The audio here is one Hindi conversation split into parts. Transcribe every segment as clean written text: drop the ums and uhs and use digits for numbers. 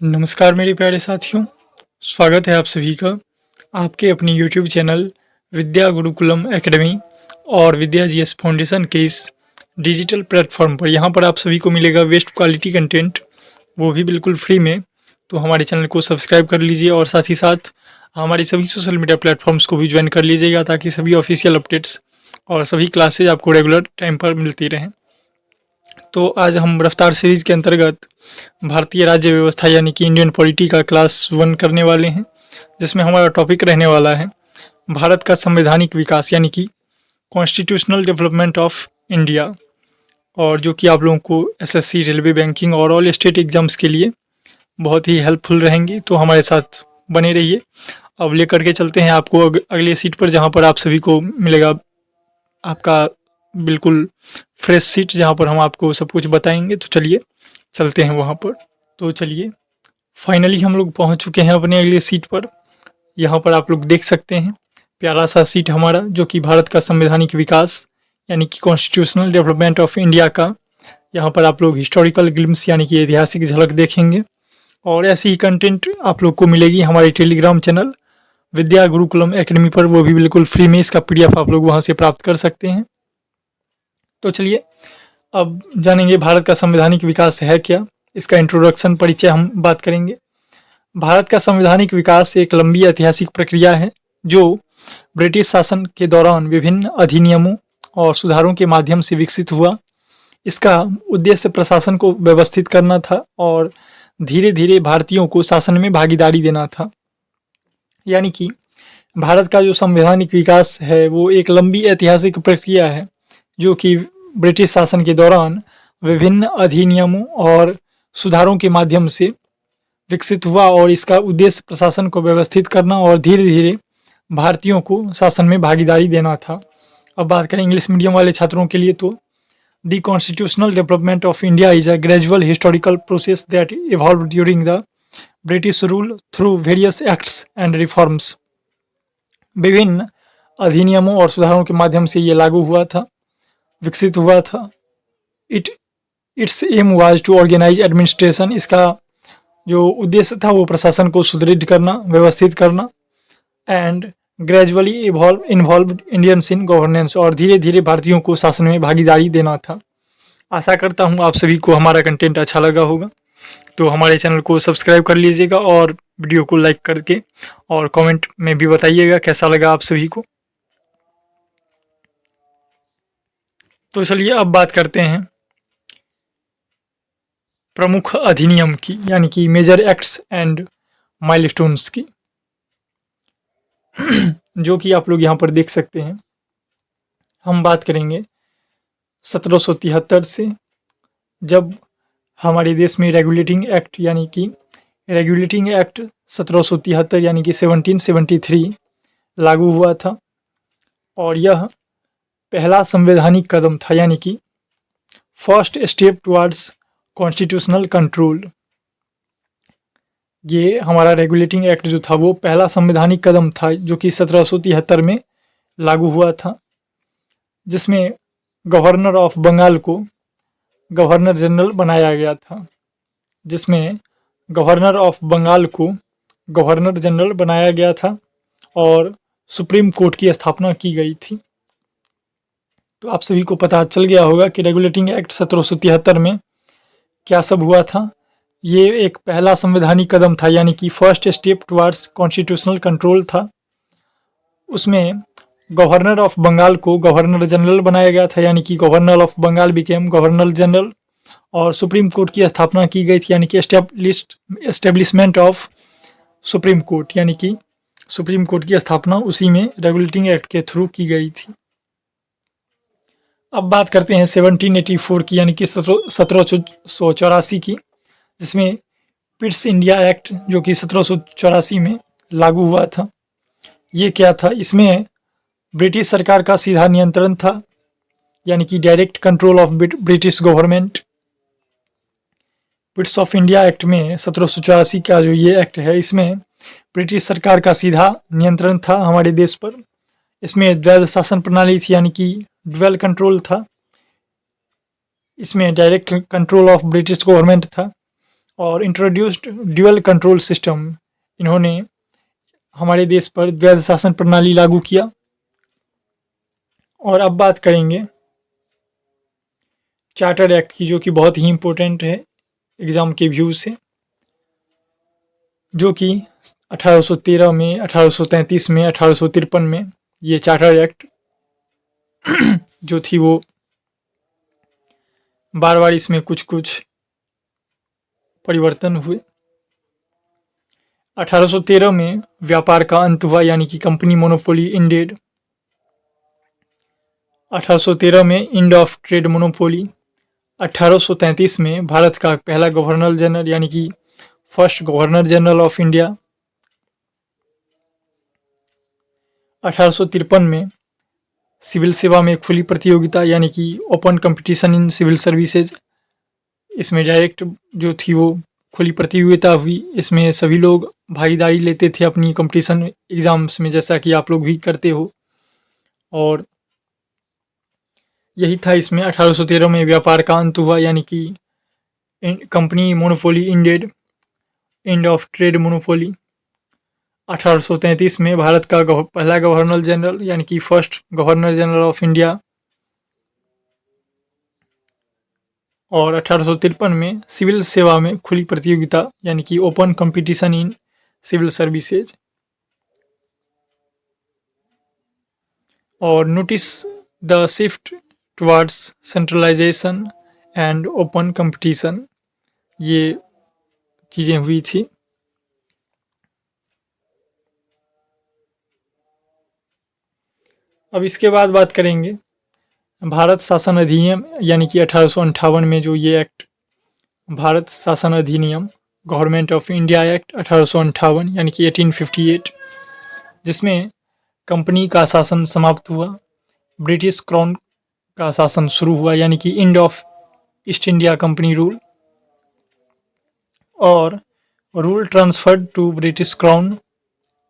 नमस्कार मेरे प्यारे साथियों, स्वागत है आप सभी का आपके अपने YouTube चैनल विद्या गुरुकुलम एकेडमी और विद्या जीएस फाउंडेशन के इस डिजिटल प्लेटफॉर्म पर। यहाँ पर आप सभी को मिलेगा बेस्ट क्वालिटी कंटेंट, वो भी बिल्कुल फ्री में। तो हमारे चैनल को सब्सक्राइब कर लीजिए और साथ ही साथ हमारे सभी सोशल मीडिया प्लेटफॉर्म्स को भी ज्वाइन कर लीजिएगा, ताकि सभी ऑफिशियल अपडेट्स और सभी क्लासेज आपको रेगुलर टाइम पर मिलती रहें। तो आज हम रफ्तार सीरीज के अंतर्गत भारतीय राज्य व्यवस्था यानी कि इंडियन पॉलिटी का क्लास 1 करने वाले हैं, जिसमें हमारा टॉपिक रहने वाला है भारत का संवैधानिक विकास यानी कि कॉन्स्टिट्यूशनल डेवलपमेंट ऑफ इंडिया, और जो कि आप लोगों को एसएससी, रेलवे, बैंकिंग और ऑल स्टेट एग्जाम्स के लिए बहुत ही हेल्पफुल रहेंगी। तो हमारे साथ बने रहिए। अब लेकर के चलते हैं आपको अगले सीट पर, जहाँ पर आप सभी को मिलेगा आपका बिल्कुल फ्रेश सीट, जहाँ पर हम आपको सब कुछ बताएंगे। तो चलिए चलते हैं वहाँ पर। तो चलिए फाइनली हम लोग पहुँच चुके हैं अपने अगले सीट पर। यहाँ पर आप लोग देख सकते हैं प्यारा सा सीट हमारा, जो कि भारत का संवैधानिक विकास यानी कि कॉन्स्टिट्यूशनल डेवलपमेंट ऑफ इंडिया का। यहाँ पर आप लोग हिस्टोरिकल ग्लिम्स यानी कि ऐतिहासिक झलक देखेंगे, और ऐसी ही कंटेंट आप लोग को मिलेगी हमारे टेलीग्राम चैनल विद्या गुरुकुलम एकेडमी पर, वो भी बिल्कुल फ्री में। इसका PDF आप लोग वहाँ से प्राप्त कर सकते हैं। तो चलिए अब जानेंगे भारत का संवैधानिक विकास है क्या, इसका इंट्रोडक्शन परिचय हम बात करेंगे। भारत का संवैधानिक विकास एक लंबी ऐतिहासिक प्रक्रिया है, जो ब्रिटिश शासन के दौरान विभिन्न अधिनियमों और सुधारों के माध्यम से विकसित हुआ। इसका उद्देश्य प्रशासन को व्यवस्थित करना था और धीरे धीरे भारतीयों को शासन में भागीदारी देना था। यानी कि भारत का जो संवैधानिक विकास है वो एक लंबी ऐतिहासिक प्रक्रिया है, जो कि ब्रिटिश शासन के दौरान विभिन्न अधिनियमों और सुधारों के माध्यम से विकसित हुआ, और इसका उद्देश्य प्रशासन को व्यवस्थित करना और धीरे धीरे भारतीयों को शासन में भागीदारी देना था। अब बात करें इंग्लिश मीडियम वाले छात्रों के लिए, तो the constitutional development of India is a gradual historical process that evolve during the British rule through various acts and reforms. विभिन्न अधिनियमों और सुधारों के माध्यम से ये लागू हुआ था, विकसित हुआ था। Its aim was to organise administration. इसका जो उद्देश्य था वो प्रशासन को सुदृढ़ करना, व्यवस्थित करना, and gradually involve Indians in governance, और धीरे धीरे भारतीयों को शासन में भागीदारी देना था। आशा करता हूँ आप सभी को हमारा कंटेंट अच्छा लगा होगा। तो हमारे चैनल को सब्सक्राइब कर लीजिएगा और वीडियो को लाइक करके और कमेंट में भी बताइएगा कैसा लगा आप सभी को। तो चलिए अब बात करते हैं प्रमुख अधिनियम की, यानी कि मेजर एक्ट्स एंड माइलस्टोन्स की, जो कि आप लोग यहाँ पर देख सकते हैं। हम बात करेंगे 1773 से, जब हमारे देश में रेगुलेटिंग एक्ट यानी कि 1773 यानी कि 1773 लागू हुआ था, और यह पहला संवैधानिक कदम था, यानी कि first step towards constitutional control. ये हमारा रेगुलेटिंग एक्ट जो था वो पहला संवैधानिक कदम था, जो कि 1773 में लागू हुआ था, जिसमें गवर्नर ऑफ बंगाल को गवर्नर जनरल बनाया गया था। और सुप्रीम कोर्ट की स्थापना की गई थी। तो आप सभी को पता चल गया होगा कि रेगुलेटिंग एक्ट 1773 में क्या सब हुआ था। ये एक पहला संवैधानिक कदम था, यानी कि first step towards constitutional control था। उसमें गवर्नर ऑफ बंगाल को गवर्नर जनरल बनाया गया था, यानी कि governor of Bengal became governor general, और सुप्रीम कोर्ट की स्थापना की गई थी, यानी कि एस्टेब्लिशमेंट ऑफ सुप्रीम कोर्ट, यानी कि सुप्रीम कोर्ट की स्थापना उसी में रेगुलेटिंग एक्ट के थ्रू की गई थी। अब बात करते हैं 1784 की, यानी कि 1784 की, जिसमें पिट्स इंडिया एक्ट जो कि 1784 में लागू हुआ था। ये क्या था? इसमें ब्रिटिश सरकार का सीधा नियंत्रण था, यानी कि direct control of British government. Pitt's of India Act में 1784 का जो ये एक्ट है, इसमें ब्रिटिश सरकार का सीधा नियंत्रण था हमारे देश पर। इसमें द्वैध शासन प्रणाली थी, यानी कि ड्वेल कंट्रोल था। इसमें direct control of British government था, और इंट्रोड्यूस्ड ड्यूअल कंट्रोल सिस्टम, इन्होंने हमारे देश पर द्वैध शासन प्रणाली लागू किया। और अब बात करेंगे चार्टर एक्ट की, जो कि बहुत ही इम्पोर्टेंट है एग्ज़ाम के व्यू से, जो कि 1813 में, 1833 में, 1853 में ये चार्टर एक्ट जो थी वो बार बार इसमें कुछ कुछ परिवर्तन हुए। 1813 में व्यापार का अंत हुआ, यानी कि कंपनी मोनोपोली इंडेड। 1813 में एंड ऑफ ट्रेड मोनोपोली। 1833 में भारत का पहला गवर्नर जनरल, यानी कि first governor general of India. 1853 में सिविल सेवा में खुली प्रतियोगिता, यानी कि open competition in civil services. इसमें डायरेक्ट जो थी वो खुली प्रतियोगिता हुई। इसमें सभी लोग भागीदारी लेते थे अपनी कंपटीशन एग्ज़ाम्स में, जैसा कि आप लोग भी करते हो। और यही था इसमें। 1813 में व्यापार का अंत हुआ, यानी कि company monopoly ended, end of trade monopoly. 1833 में भारत का पहला गवर्नर जनरल, यानी कि first governor general of India. और 1853 में सिविल सेवा में खुली प्रतियोगिता, यानी कि open competition in civil services. और notice the shift towards centralisation and open competition, ये चीज़ें हुई थी। अब इसके बाद बात करेंगे भारत शासन अधिनियम, यानी कि 1858 में जो ये एक्ट, भारत शासन अधिनियम, गवर्नमेंट ऑफ इंडिया एक्ट 1858, यानी कि 1858, जिसमें कंपनी का शासन समाप्त हुआ, ब्रिटिश क्राउन का शासन शुरू हुआ, यानी कि end of East India company rule. और rule transferred to British crown.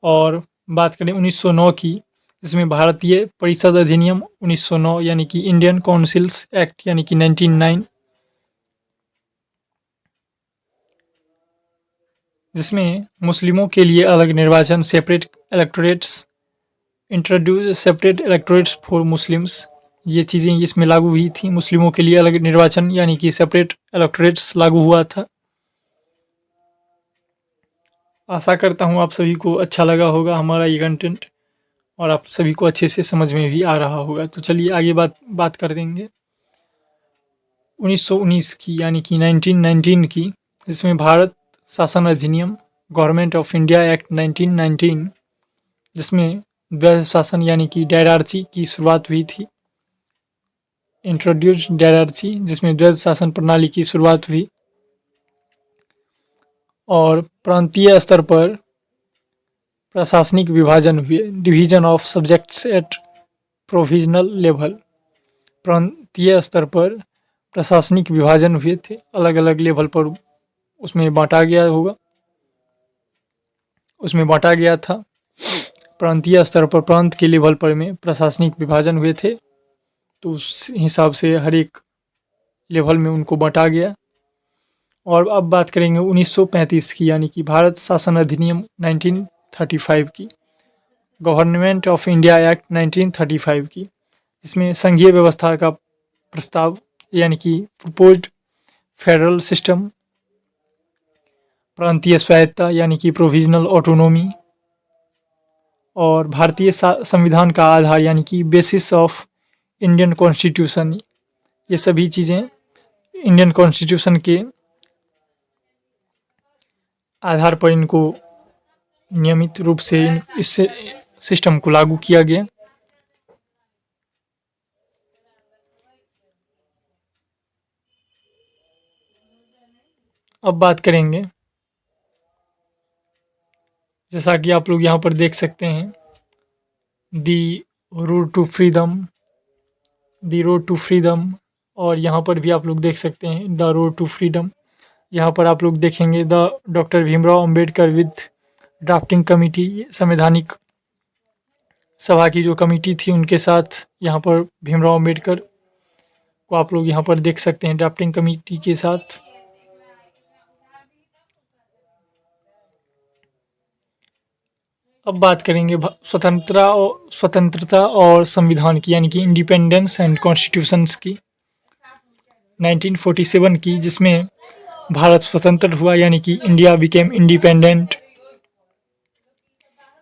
और बात करें 1909 की, इसमें भारतीय परिषद अधिनियम 1909, यानी कि इंडियन काउंसिल्स एक्ट, यानी कि 1909, जिसमें मुस्लिमों के लिए अलग निर्वाचन, separate electorates, introduce separate electorates for Muslims, ये चीज़ें इसमें लागू हुई थी। मुस्लिमों के लिए अलग निर्वाचन, यानी कि सेपरेट इलेक्टोरेट्स लागू हुआ था। आशा करता हूँ आप सभी को अच्छा लगा होगा हमारा ये कंटेंट, और आप सभी को अच्छे से समझ में भी आ रहा होगा। तो चलिए आगे बात कर देंगे 1919 की, यानी कि 1919 की, जिसमें भारत शासन अधिनियम, गवर्नमेंट ऑफ इंडिया एक्ट 1919, जिसमें द्वैध शासन, यानी कि डायरार्ची की शुरुआत हुई थी। इंट्रोड्यूस डायरार्ची, जिसमें द्वैध शासन प्रणाली की शुरुआत हुई। और प्रांतीय स्तर पर प्रशासनिक विभाजन हुए, division of subjects eight provisional level. प्रांतीय स्तर पर प्रशासनिक विभाजन हुए थे, अलग अलग लेवल पर उसमें बांटा गया था। प्रांतीय स्तर पर, प्रांत के लेवल पर में प्रशासनिक विभाजन हुए थे, तो उस हिसाब से हर एक लेवल में उनको बांटा गया। और अब बात करेंगे 1935 की, यानी कि भारत शासन अधिनियम 1935 की, गवर्नमेंट ऑफ इंडिया एक्ट 1935 की, जिसमें संघीय व्यवस्था का प्रस्ताव, यानी कि प्रपोज्ड फेडरल सिस्टम, प्रांतीय स्वायत्ता, यानी कि प्रोविजनल ऑटोनोमी, और भारतीय संविधान का आधार, यानी कि बेसिस ऑफ इंडियन कॉन्स्टिट्यूशन, ये सभी चीज़ें इंडियन कॉन्स्टिट्यूशन के आधार पर इनको नियमित रूप से इस सिस्टम को लागू किया गया। अब बात करेंगे, जैसा कि आप लोग यहाँ पर देख सकते हैं, दी रोड टू फ्रीडम, और यहाँ पर भी आप लोग देख सकते हैं द रोड टू फ्रीडम। यहाँ पर आप लोग देखेंगे the doctor Bhimrao Ambedkar with drafting committee, संवैधानिक सभा की जो कमेटी थी उनके साथ यहाँ पर भीमराव अंबेडकर को आप लोग यहाँ पर देख सकते हैं ड्राफ्टिंग कमेटी के साथ। अब बात करेंगे स्वतंत्रता और संविधान की, यानी कि इंडिपेंडेंस एंड कॉन्स्टिट्यूशंस की। 1947 की, जिसमें भारत स्वतंत्र हुआ, यानी कि इंडिया बिकेम इंडिपेंडेंट।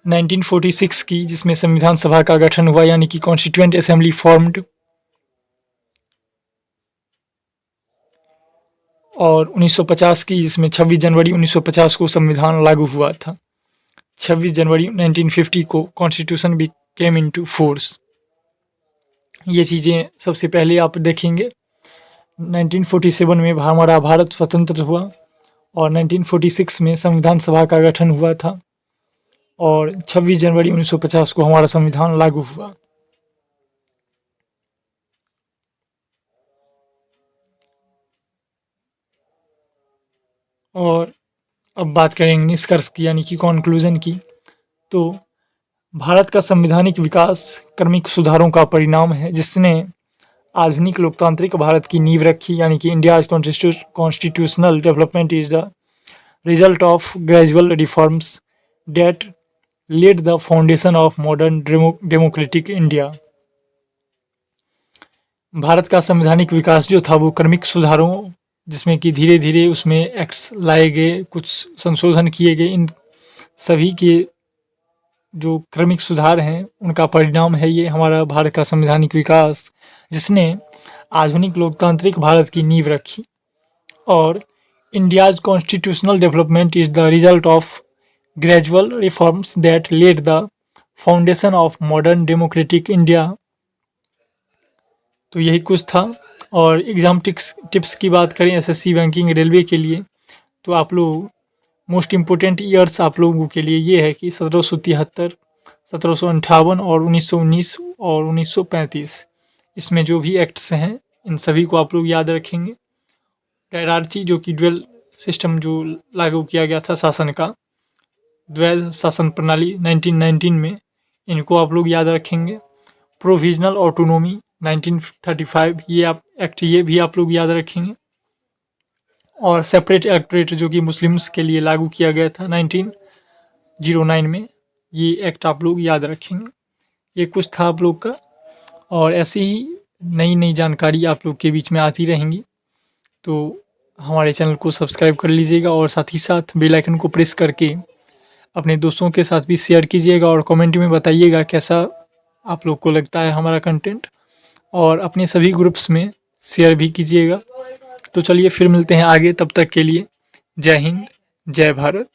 1946 की, जिसमें संविधान सभा का गठन हुआ, यानी कि कॉन्स्टिट्यूएंट असेंबली फॉर्म्ड। और 1950 की, जिसमें 26 जनवरी 1950 को संविधान लागू हुआ था। 26 जनवरी 1950 को कॉन्स्टिट्यूशन भी केम इनटू फोर्स। ये चीज़ें सबसे पहले आप देखेंगे। 1947 में हमारा भारत स्वतंत्र हुआ और 1946 में संविधान सभा का गठन हुआ था और 26 जनवरी 1950 को हमारा संविधान लागू हुआ। और अब बात करेंगे निष्कर्ष की, यानी कि कॉन्क्लूजन की। तो भारत का संवैधानिक विकास क्रमिक सुधारों का परिणाम है, जिसने आधुनिक लोकतांत्रिक भारत की नींव रखी, यानी कि India constitutional development is the result of gradual reforms that led the foundation of modern democratic India. Bharat का संवैधानिक विकास जो था वो क्रमिक सुधारों, जिसमें कि धीरे धीरे उसमें एक्ट्स लाए गए, कुछ संशोधन किए गए, इन सभी के जो क्रमिक सुधार हैं उनका परिणाम है ये हमारा भारत का संवैधानिक विकास, जिसने आधुनिक लोकतांत्रिक भारत की नींव रखी। और India's constitutional development is the result of gradual reforms that led the foundation of modern democratic India. तो यही कुछ था। और एग्ज़ाम टिप्स की बात करें एसएससी बैंकिंग रेलवे के लिए, तो आप लोग मोस्ट इम्पोर्टेंट ईयर्स आप लोगों के लिए ये है कि 1773, 1758 और 1919 और 1935, इसमें जो भी एक्ट्स हैं इन सभी को आप लोग याद रखेंगे। टायरार्ची जो कि ड्वेल सिस्टम जो लागू किया गया था शासन का, द्वैध शासन प्रणाली 1919 में, इनको आप लोग याद रखेंगे। प्रोविजनल ऑटोनोमी 1935, ये भी आप लोग याद रखेंगे। और सेपरेट इलेक्टोरेट जो कि मुस्लिम्स के लिए लागू किया गया था 1909 में, ये एक्ट आप लोग याद रखेंगे। ये कुछ था आप लोग का, और ऐसी ही नई नई जानकारी आप लोग के बीच में आती रहेंगी। तो हमारे चैनल को सब्सक्राइब कर लीजिएगा और साथ ही साथ बेल आइकन को प्रेस करके अपने दोस्तों के साथ भी शेयर कीजिएगा और कमेंट में बताइएगा कैसा आप लोग को लगता है हमारा कंटेंट, और अपने सभी ग्रुप्स में शेयर भी कीजिएगा। तो चलिए फिर मिलते हैं आगे, तब तक के लिए जय हिंद, जय भारत।